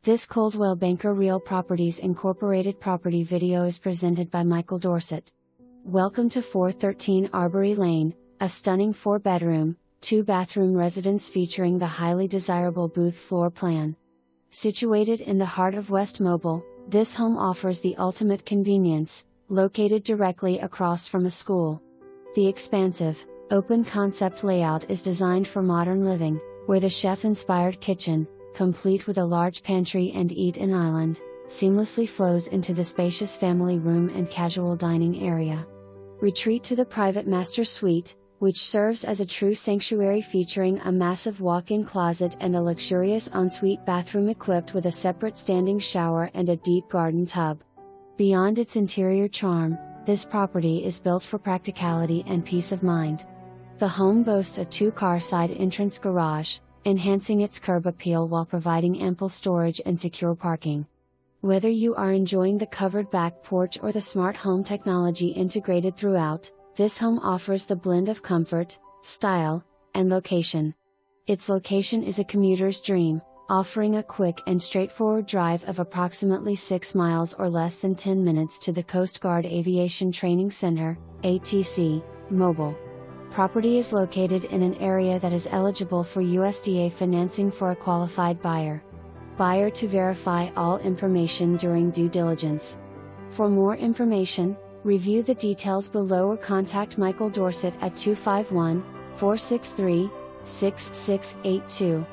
This Coldwell Banker Reehl Properties Incorporated property video is presented by Michael Dorsett. Welcome to 413 Arbury Lane, a stunning 4-bedroom, 2-bathroom residence featuring the highly desirable booth floor plan. Situated in the heart of West Mobile, this home offers the ultimate convenience, located directly across from a school. The expansive, open-concept layout is designed for modern living, where the chef-inspired kitchen, complete with a large pantry and eat-in island, seamlessly flows into the spacious family room and casual dining area. Retreat to the private master suite, which serves as a true sanctuary featuring a massive walk-in closet and a luxurious ensuite bathroom equipped with a separate standing shower and a deep garden tub. Beyond its interior charm, this property is built for practicality and peace of mind. The home boasts a 2-car side entrance garage, enhancing its curb appeal while providing ample storage and secure parking. Whether you are enjoying the covered back porch or the smart home technology integrated throughout, this home offers the blend of comfort, style, and location. Its location is a commuter's dream, offering a quick and straightforward drive of approximately 6 miles or less than 10 minutes to the Coast Guard Aviation Training Center, ATC, Mobile. Property is located in an area that is eligible for USDA financing for a qualified buyer. Buyer to verify all information during due diligence. For more information, review the details below or contact Michael Dorsett at 251-463-6682.